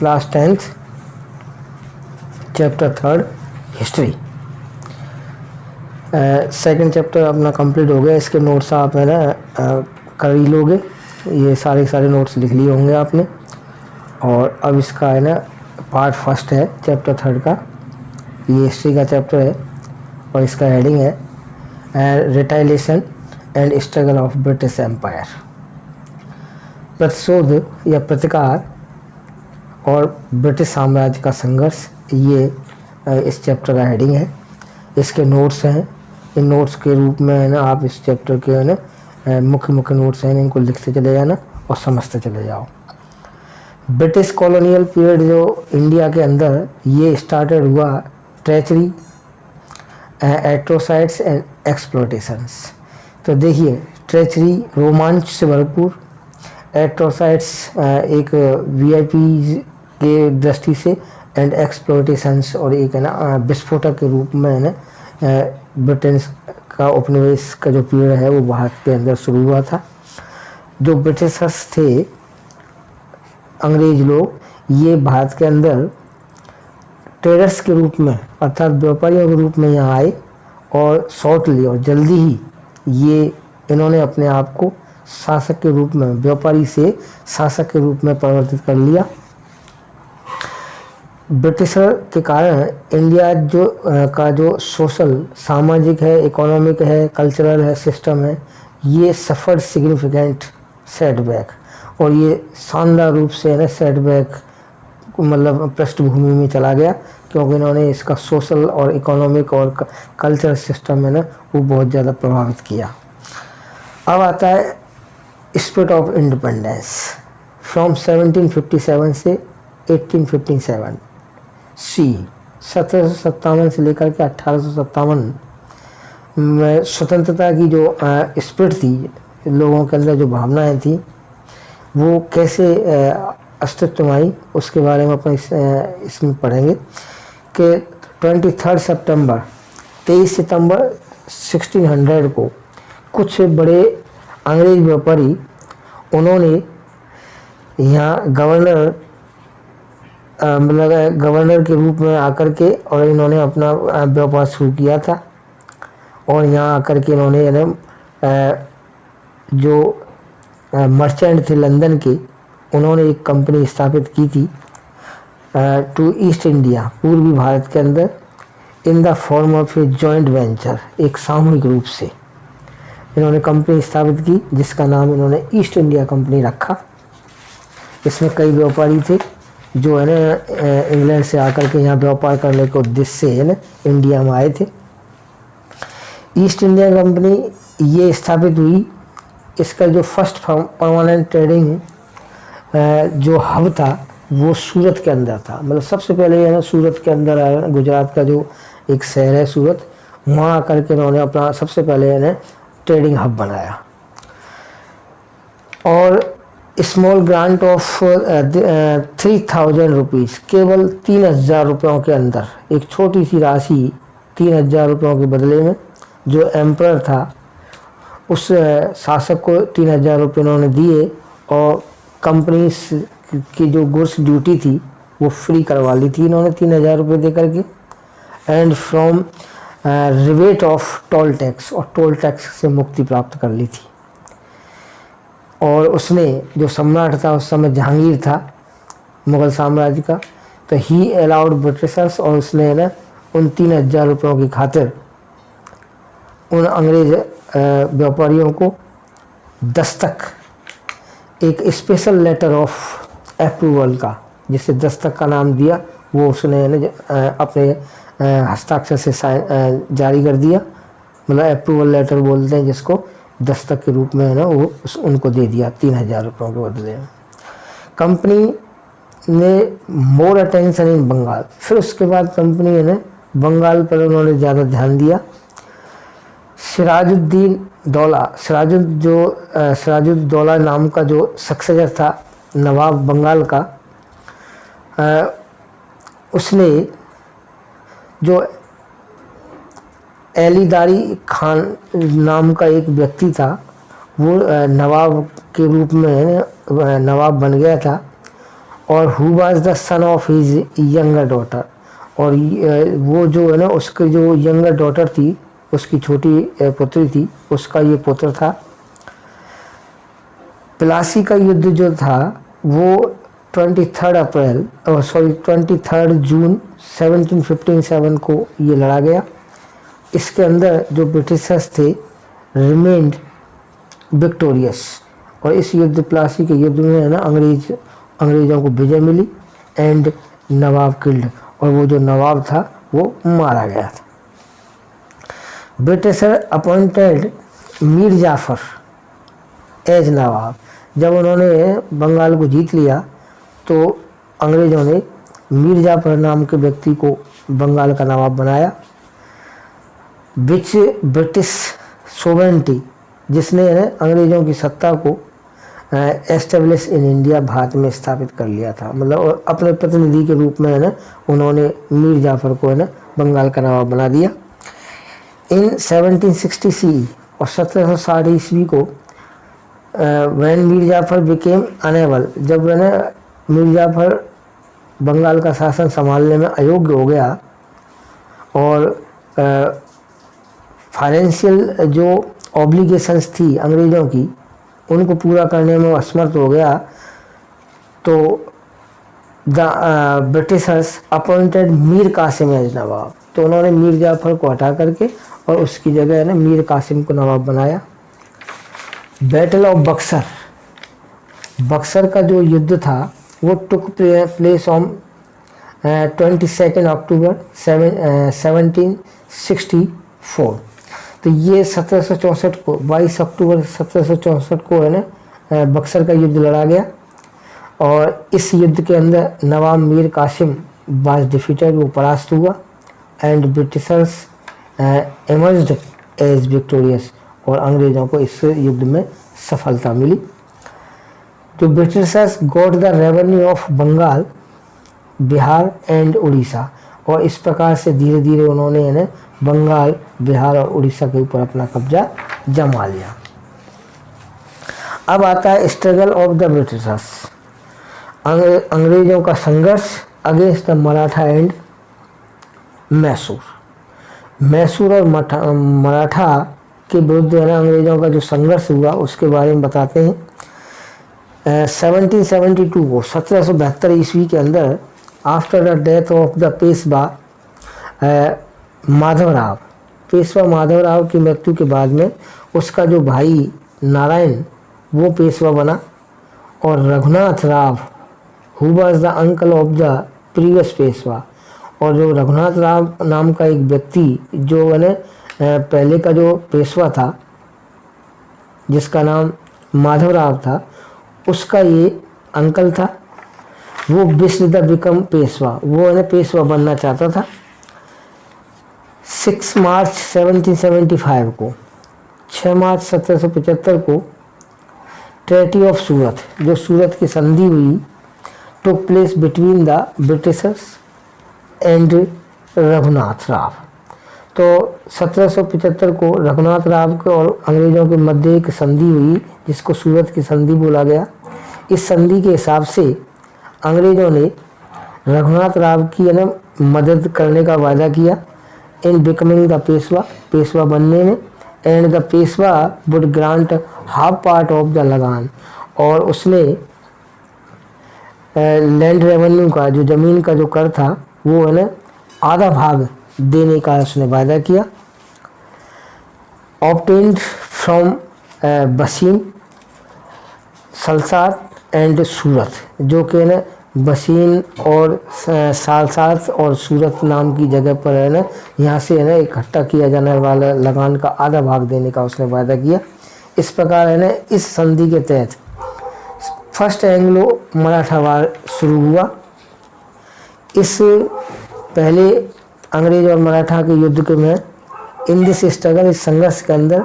Class 10th chapter 3 history. Second chapter अपना complete हो गया। इसके नोट्स आप है ना कर ही लोगे, ये सारे नोट्स लिख लिए होंगे आपने। और अब इसका है ना पार्ट फर्स्ट है चैप्टर 3 का, ये हिस्ट्री का चैप्टर है और इसका हेडिंग है retaliation and struggle of British empire. प्रतिशोध या प्रतिकार और ब्रिटिश साम्राज्य का संघर्ष, ये इस चैप्टर का हेडिंग है। इसके नोट्स हैं, इन नोट्स के रूप में है ना आप इस चैप्टर के है ना मुख्य नोट्स हैं, इनको लिखते चले जाना और समझते चले जाओ। ब्रिटिश कॉलोनियल पीरियड जो इंडिया के अंदर ये स्टार्टेड हुआ ट्रेचरी, एट्रोसाइड्स एंड एक्सप्लोटेशंस। तो देखिए ट्रेचरी रोमांच से भरपूर, एट्रोसाइड्स एक वीआईपी के दृष्टि से, एंड एक्सप्लोटेशंस और एक है ना विस्फोटक के रूप में है ना ब्रिटेन का उपनिवेश का जो पीरियड है वो भारत के अंदर शुरू हुआ था। जो ब्रिटिशर्स थे, अंग्रेज लोग, ये भारत के अंदर ट्रेडर्स के रूप में अर्थात व्यापारियों के रूप में यहाँ आए और शॉर्टली और जल्दी ही ये इन्होंने अपने आप को शासक के रूप में, व्यापारी से शासक के रूप में परिवर्तित कर लिया। ब्रिटिशर के कारण इंडिया का जो सोशल, सामाजिक है, इकोनॉमिक है, कल्चरल है, सिस्टम है, ये सफ़र सिग्निफिकेंट सेटबैक, और ये शानदार रूप से है ना सेटबैक मतलब पृष्ठभूमि में चला गया, क्योंकि इन्होंने इसका सोशल और इकोनॉमिक और कल्चरल सिस्टम है ना वो बहुत ज़्यादा प्रभावित किया। अब आता है स्पिरिट ऑफ इंडिपेंडेंस फ्रॉम 1757 से 1857 सी। 1757 से लेकर के 1857 में स्वतंत्रता की जो स्पिरिट थी, लोगों के अंदर जो भावनाएं थी, वो कैसे अस्तित्व में आई, उसके बारे में अपन इसमें पढ़ेंगे कि 23 सितंबर 1600 को कुछ बड़े अंग्रेज व्यापारी, उन्होंने यहाँ गवर्नर के रूप में आकर के और इन्होंने अपना व्यापार शुरू किया था। और यहाँ आकर के इन्होंने जो मर्चेंट थे लंदन के, उन्होंने एक कंपनी स्थापित की थी टू ईस्ट इंडिया, पूर्वी भारत के अंदर, इन the form of a joint venture, एक सामूहिक रूप से इन्होंने कंपनी स्थापित की जिसका नाम इन्होंने ईस्ट इंडिया कंपनी रखा। इसमें कई व्यापारी थे जो है ना इंग्लैंड से आकर के यहाँ व्यापार करने के उद्देश्य से है ना इंडिया में आए थे। ईस्ट इंडिया कंपनी ये स्थापित हुई। इसका जो फर्स्ट परमानेंट ट्रेडिंग जो हब था वो सूरत के अंदर था। मतलब सबसे पहले है ना सूरत के अंदर आया, गुजरात का जो एक शहर है सूरत, वहाँ आकर के इन्होंने अपना सबसे पहले है ना ट्रेडिंग हब बनाया। और स्मॉल ग्रांट ऑफ 3000 रुपीज़, केवल 3000 रुपयों के अंदर, एक छोटी सी राशि 3000 रुपयों के बदले में, जो एम्परर था उस शासक को 3000 रुपये उन्होंने दिए और कंपनी की जो गुड्स ड्यूटी थी वो फ्री करवा ली थी इन्होंने 3000 रुपये दे करके। And from rivet of toll tax, और टोल टैक्स से मुक्ति प्राप्त कर ली थी। और उसने जो सम्राट था उस समय जहांगीर था मुग़ल साम्राज्य का, तो ही अलाउड ब्रिटिशर्स, और उसने है ना उन 3000 रुपयों की खातिर उन अंग्रेज व्यापारियों को दस्तक, एक स्पेशल लेटर ऑफ अप्रूवल का, जिसे दस्तक का नाम दिया, वो उसने अपने हस्ताक्षर से जारी कर दिया। मतलब अप्रूवल लेटर बोलते हैं जिसको, दस्तक के रूप में है ना वो उनको दे दिया 3000 रुपयों के बदले में। कंपनी ने मोर अटेंशन इन बंगाल, फिर उसके बाद कंपनी ने बंगाल पर उन्होंने ज़्यादा ध्यान दिया। सिराजुद्दौला नाम का जो सक्सेसर था नवाब बंगाल का, उसने जो एलीदारी खान नाम का एक व्यक्ति था, वो नवाब के रूप में नवाब बन गया था। और who was the son of his younger daughter, और वो जो है ना उसकी जो यंगर डॉटर थी, उसकी छोटी पुत्री थी, उसका ये पुत्र था। प्लासी का युद्ध जो था वो 23 जून 1757 को ये लड़ा गया। इसके अंदर जो ब्रिटिशर्स थे रिमेन्ड विक्टोरियस, और इस युद्ध प्लासी के युद्ध में है ना अंग्रेज़ों को विजय मिली एंड नवाब किल्ड, और वो जो नवाब था वो मारा गया था। Britisher appointed Mir Jafar as nawab. जब उन्होंने बंगाल को जीत लिया तो अंग्रेज़ों ने मीर जाफर नाम के व्यक्ति को बंगाल का नवाब बनाया। विच ब्रिटिश सोवेरेनिटी, जिसने अंग्रेज़ों की सत्ता को एस्टेब्लिश इन इंडिया, भारत में स्थापित कर लिया था। मतलब अपने प्रतिनिधि के रूप में है ना उन्होंने मीर जाफर को है ना बंगाल का नवाब बना दिया। इन 1760 सी और 1760 ईस्वी को when Mir Jafar became unable, जब है ना मीर जाफर बंगाल का शासन संभालने में अयोग्य हो गया और फाइनेंशियल जो ऑब्लिगेशंस थी अंग्रेज़ों की उनको पूरा करने में असमर्थ हो गया, तो the Britishers appointed Mir Qasim as nawab. तो उन्होंने मीर जाफर को हटा करके और उसकी जगह है ना मीर कासिम को नवाब बनाया। बैटल ऑफ बक्सर, बक्सर का जो युद्ध था वो टुक प्लेस ऑन 22 अक्टूबर 1764। तो ये 1764 को 22 अक्टूबर 1764 को है ना बक्सर का युद्ध लड़ा गया, और इस युद्ध के अंदर नवाब मीर कासिम वाज डिफीटेड, वो परास्त हुआ, and Britishers emerged as victorious, और अंग्रेज़ों को इस युद्ध में सफलता मिली। तो Britishers got the revenue of Bengal, Bihar and Orissa, और इस प्रकार से धीरे धीरे उन्होंने है ना बंगाल, बिहार और उड़ीसा के ऊपर अपना कब्जा जमा लिया। अब आता है स्ट्रगल ऑफ द ब्रिटिशर्स, अंग्रेज़ों का संघर्ष against the Maratha and Mysore. Mysore और मराठा के विरुद्ध है ना अंग्रेज़ों का जो संघर्ष हुआ उसके बारे में बताते हैं। 1772 को 1772 ईस्वी के अंदर after the death of the Peshwa Madhavrao, Peshwa Madhavrao की मृत्यु के बाद में उसका जो भाई नारायण वो पेशवा बना, और Raghunath Rao who was the uncle of the previous Peshwa, और जो रघुनाथ राव नाम का एक व्यक्ति जो है ना पहले का जो पेशवा था जिसका नाम माधवराव था, उसका ये अंकल था, वो विश्व द बिकम पेशवा, वो है ना पेशवा बनना चाहता था। 6 मार्च 1775 को, 6 मार्च 1775 को ट्रेटी ऑफ सूरत, जो सूरत की संधि हुई, took place between the Britishers and Raghunath Rao. तो 1775 को रघुनाथ राव के और अंग्रेज़ों के मध्य एक संधि हुई जिसको सूरत की संधि बोला गया। इस संधि के हिसाब से अंग्रेज़ों ने रघुनाथ राव की है ना मदद करने का वादा किया in becoming the Peshwa, Peshwa बनने में, and the Peshwa would grant half part of the लगान, और उसने लैंड रेवेन्यू का जो ज़मीन का जो कर था वो है ना आधा भाग देने का उसने वादा किया। ऑब्टेन्ड फ्रॉम बसीम, सलसार एंड सूरत, जो कि ना बसीन और सालसार और सूरत नाम की जगह पर है ना यहाँ से है ना इकट्ठा किया जाने वाला लगान का आधा भाग देने का उसने वादा किया। इस प्रकार है ना इस संधि के तहत फर्स्ट एंग्लो मराठा वार शुरू हुआ। इस पहले अंग्रेज और मराठा के युद्ध के में इन दिस स्ट्रगल, इस संघर्ष के अंदर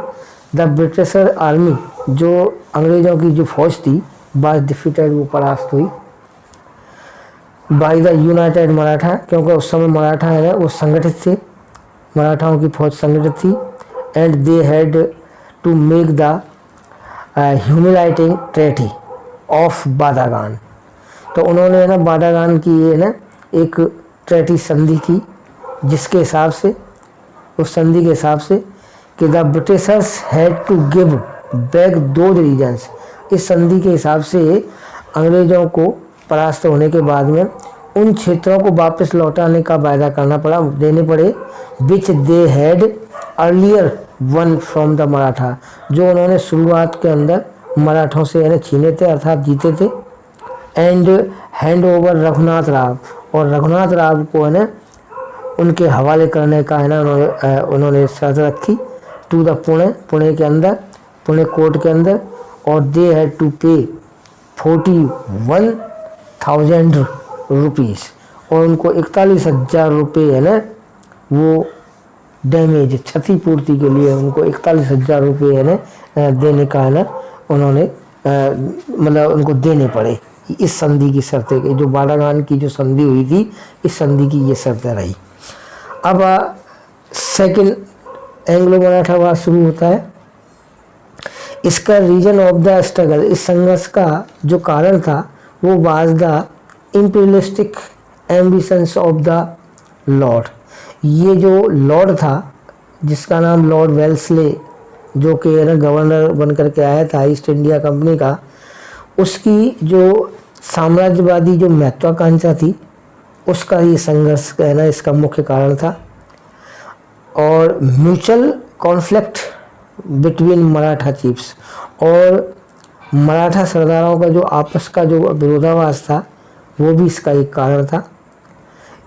द ब्रिटिशर आर्मी, जो अंग्रेज़ों की जो फौज थी, बाज डिफीटेड, वो परास्त हुई बाय द यूनाइटेड मराठा, क्योंकि उस समय मराठा है वो संगठित थे, मराठाओं की फौज संगठित थी, and they had to make the humiliating treaty of Wadgaon. तो उन्होंने है ना बाडागान की ये ना एक ट्रेटी संधि की, जिसके हिसाब से, उस संधि के हिसाब से कि the Britishers had to give back those regions. इस संधि के हिसाब से अंग्रेज़ों को परास्त होने के बाद में उन क्षेत्रों को वापस लौटाने का वायदा करना पड़ा, देने पड़े, which they had earlier won from the Maratha, जो उन्होंने शुरुआत के अंदर मराठों से है ना छीने थे, अर्थात जीते थे। And hand over Raghunath Rao, और रघुनाथ राव को है ना उनके हवाले करने का है ना उन्होंने शर्त रखी, टू द पुणे के अंदर, पुणे कोर्ट के अंदर। और दे हैड टू पे 41,000 रुपीज़, और उनको 41,000 रुपये है ना वो डैमेज, क्षतिपूर्ति के लिए उनको 41,000 रुपये है ना देने का है ना उन्होंने मतलब उनको देने पड़े। इस संधि की शर्तें, जो बाडागान की जो संधि हुई थी, इस संधि की ये शर्तें रही। अब सेकंड एंग्लो मराठा वार शुरू होता है। इसका रीजन ऑफ द स्ट्रगल, इस संघर्ष का जो कारण था वो was the imperialistic ambitions of the Lord. ये जो लॉर्ड था, जिसका नाम लॉर्ड वेल्सले, जो कि है ना गवर्नर बन करके आया था ईस्ट इंडिया कंपनी का, उसकी जो साम्राज्यवादी जो महत्वाकांक्षा थी, उसका ये संघर्ष है ना इसका मुख्य कारण था। और mutual conflict between Maratha chiefs, और मराठा सरदारों का जो आपस का जो विरोधाभास था, वो भी इसका एक कारण था।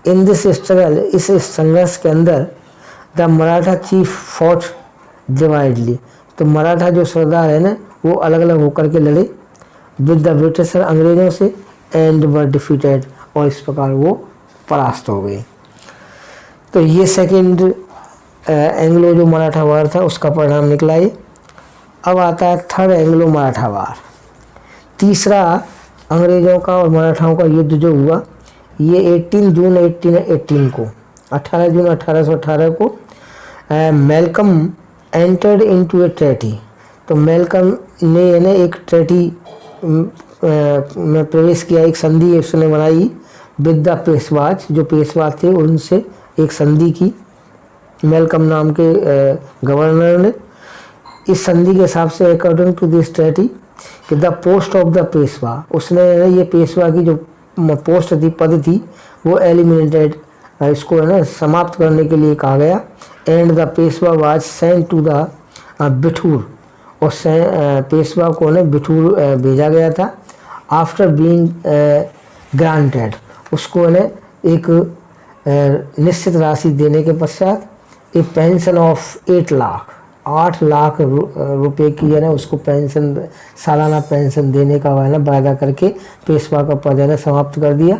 इन दिस स्ट्रगल, इस संघर्ष के अंदर, द मराठा चीफ फॉट डिवाइडली, तो मराठा जो सरदार है ना वो अलग अलग होकर के लड़े विद द ब्रिटिशर, अंग्रेज़ों से, एंड वर डिफीटेड, और इस प्रकार वो परास्त हो गए। तो ये सेकंड एंग्लो जो मराठा वार था उसका परिणाम निकला ये। अब आता है थर्ड एंग्लो मराठा वार। तीसरा अंग्रेज़ों का और मराठाओं का युद्ध जो हुआ, ये 18 जून 1818 को, 18 जून 1818 को मैल्कम एंटर्ड इनटू ए ट्रेटी। तो मैल्कम ने ना एक ट्रेटी में प्रवेश किया, एक संधि उसने बनाई विद द पेशवाज, जो पेशवा थे उनसे एक संधि की मैल्कम नाम के गवर्नर ने। इस संधि के हिसाब से अकॉर्डिंग टू दिस ट्रेटी कि the post of the Peshwa, उसने ये पेशवा की जो पोस्ट थी, पद थी, वो एलिमिनेटेड, इसको है ना समाप्त करने के लिए कहा गया। And the Peshwa was sent to the Bithoor, और पेशवा को ने बिठूर भेजा गया था। आफ्टर बीइंग ग्रांटेड, उसको ने एक निश्चित राशि देने के पश्चात ए पेंशन ऑफ 8 लाख रुपए की है ना उसको पेंशन, सालाना पेंशन देने का है ना वायदा करके पेशवा का पद है ना समाप्त कर दिया।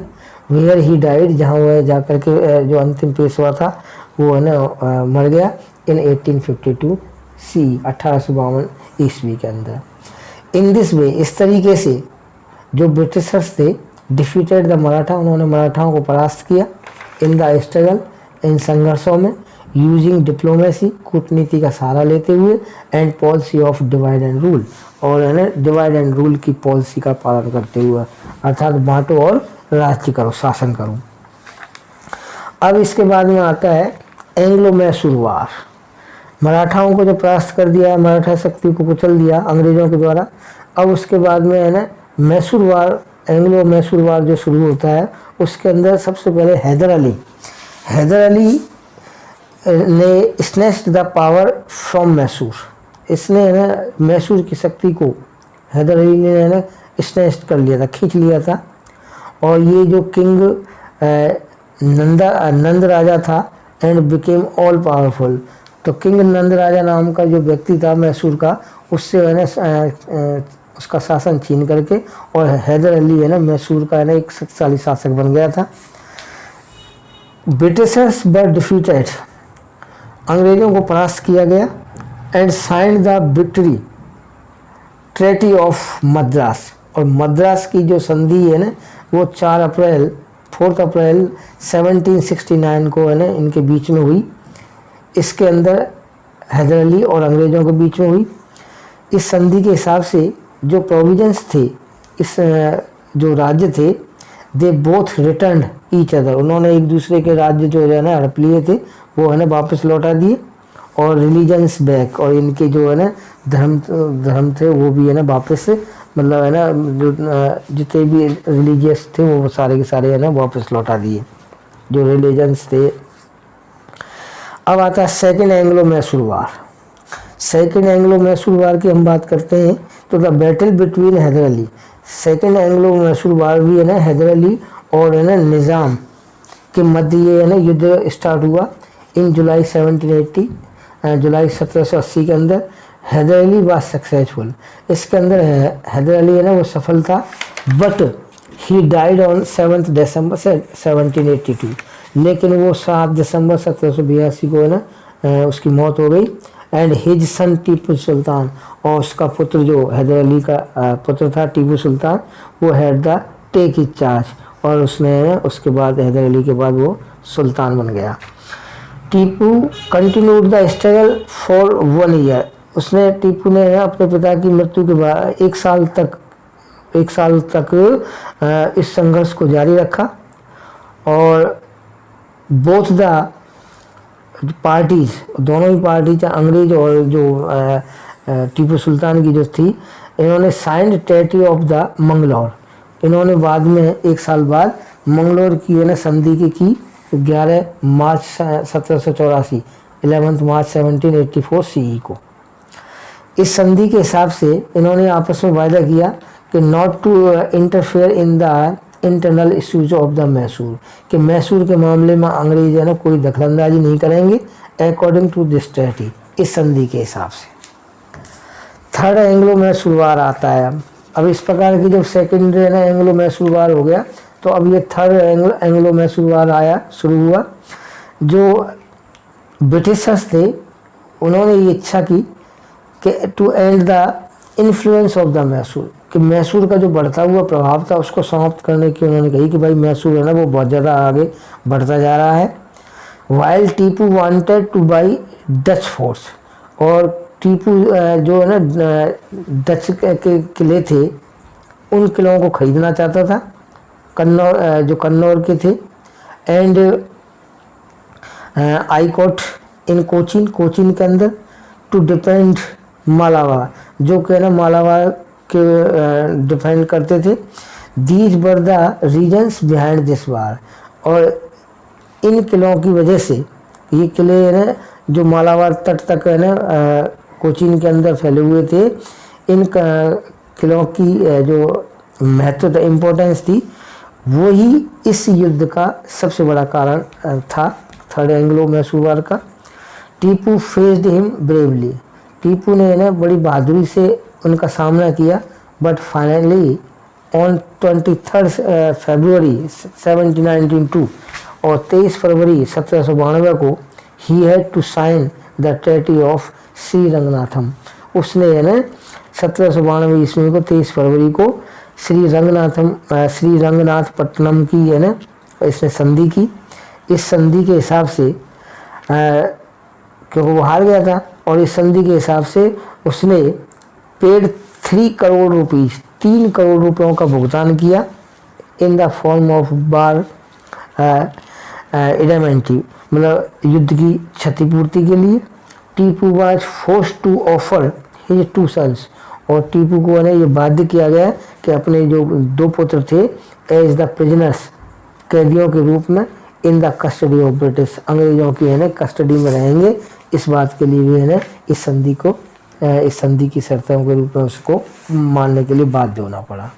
वेयर ही डाइड, जहाँ वह जा कर के जो अंतिम पेशवा था वो है ना मर गया इन 1852 सी, 1852 ईस्वी के अंदर। इन दिस वे, इस तरीके से जो ब्रिटिशर्स थे डिफीटेड द मराठा, उन्होंने मराठाओं को परास्त किया इन द स्ट्रगल, इन संघर्षों में, यूजिंग डिप्लोमेसी, कूटनीति का सहारा लेते हुए, and policy of divide and rule, और है ना डिवाइड एंड रूल की पॉलिसी का पालन करते हुए, अर्थात बांटो और राज्य करो, शासन करो। अब इसके बाद में आता है एंग्लो मैसूर वार। मराठाओं को जो परास्त कर दिया, मराठा शक्ति को कुचल दिया अंग्रेज़ों के द्वारा। अब उसके बाद में है ना मैसूर वार, एंग्लो मैसूर वार जो शुरू होता है, उसके अंदर सबसे पहले हैदर अली ने snatched the power from Mysore, इसने है ना मैसूर की शक्ति को हैदर अली ने है ना स्नैच कर लिया था, खींच लिया था। और ये जो किंग नंद राजा था एंड बिकेम ऑल पावरफुल, तो किंग नंद राजा नाम का जो व्यक्ति था मैसूर का, उससे है ना उसका शासन छीन करके, और हैदर अली है ना मैसूर का है ना एक शक्तिशाली शासक बन गया था। ब्रिटिशर्स वर डिफीटेड, अंग्रेज़ों को परास्त किया गया। And signed the victory treaty of Madras, और मद्रास की जो संधि है ना वो 4 अप्रैल 1769 को है ना इनके बीच में हुई। इसके अंदर हैदर अली और अंग्रेज़ों के बीच में हुई। इस संधि के हिसाब से जो प्रोविजंस थे, इस जो राज्य थे they both return each other, उन्होंने एक दूसरे के राज्य जो है ना हड़प लिए थे वो है ना वापस लौटा दिए, और रिलीजन्स बैक, और इनके जो है ना धर्म थे वो भी है ना वापस, मतलब है ना जो जितने भी रिलीजियस थे वो सारे के सारे है ना वापस लौटा दिए जो रिलीजन्स थे। अब आता है second Anglo Mysore war. Second Anglo Mysore war की हम बात करते हैं तो the battle between Hyder Ali, second Anglo Mysore war भी है ना हैदर अली और है ना निज़ाम के मध्य ये है ना युद्ध स्टार्ट हुआ इन जुलाई 1780, जुलाई 1780 के अंदर। हैदर अली वाज सक्सेसफुल, इसके अंदर हैदर अली है ना वो सफल था, बट ही डाइड ऑन 7 दिसंबर 1782, लेकिन वो 7 दिसंबर 1782 को है ना उसकी मौत हो गई। And his son Tipu Sultan, और उसका पुत्र जो हैदर अली का पुत्र था टीपू सुल्तान, वो had the take his charge, और उसने उसके बाद हैदर अली के बाद वो सुल्तान बन गया। Tipu continued the struggle for 1 year, उसने टीपू ने अपने पिता की मृत्यु के बाद 1 साल तक इस संघर्ष को जारी रखा, और बोथ द पार्टीज, दोनों ही पार्टी चाहे अंग्रेज और जो टीपू सुल्तान की जो थी, इन्होंने signed treaty of the Mangalore, इन्होंने बाद में 1 साल बाद मंगलौर की है ना संधि की 11 मार्च 1784, 11 मार्च 1784 CE को। इस संधि के हिसाब से इन्होंने आपस में वायदा किया कि not to interfere in the internal issues of the Mysore, कि मैसूर के मामले में अंग्रेज है ना कोई दखलंदाजी नहीं करेंगे अकॉर्डिंग टू दिस ट्रेटी, इस संधि के हिसाब से। थर्ड एंग्लो मैसूर वार आता है। अब इस प्रकार की जब सेकेंड है ना एंग्लो मैसूर वार हो गया तो अब ये थर्ड एंग्लो मैसूर वार आया, शुरू हुआ। जो ब्रिटिशर्स थे उन्होंने ये इच्छा की कि to end the influence of the Mysore, कि मैसूर का जो बढ़ता हुआ प्रभाव था उसको समाप्त करने की उन्होंने कही कि भाई मैसूर है ना वो बहुत ज़्यादा आगे बढ़ता जा रहा है। While Tipu wanted two by Dutch force, और टीपू जो है ना डच के किले थे उन किलों को खरीदना चाहता था, कन्नौर के थे। एंड आईकोट इन कोचीन के अंदर टू डिपेंड मालाबार, जो कि ना मालाबार के डिफेंड करते थे। These were the reasons behind this वार, और इन किलों की वजह से ये किले ना जो मालाबार तट तक है ना कोचीन के अंदर फैले हुए थे, इन किलों की जो महत्व इम्पोर्टेंस थी वही इस युद्ध का सबसे बड़ा कारण था, थर्ड एंग्लो मैसूर वार का। Tipu faced him bravely, Tipu ने ना बड़ी बहादुरी से उनका सामना किया, बट फाइनली ऑन 23 फरवरी 1792 और 23 फरवरी 1792 को ही had to sign the treaty of Shri Ranganatham, उसने है ना 1792 ईस्वी को 23 फरवरी को श्री रंगनाथपट्टनम की है ना इसने संधि की। इस संधि के हिसाब से क्योंकि वो हार गया था, और इस संधि के हिसाब से उसने पेड 3 करोड़ रुपीस, 3 करोड़ रुपयों का भुगतान किया in the form of war indemnity, मतलब युद्ध की क्षतिपूर्ति के लिए। Tipu was forced to offer his 2 sons, और टीपू को ने ये बाध्य किया गया कि अपने जो 2 पुत्र थे एज द प्रिजनर्स, कैदियों के रूप में in the custody of British, अंग्रेजों की है ना कस्टडी में रहेंगे। इस बात के लिए भी है ना इस संधि की शर्तों के रूप में उसको मानने के लिए बाध्य होना पड़ा।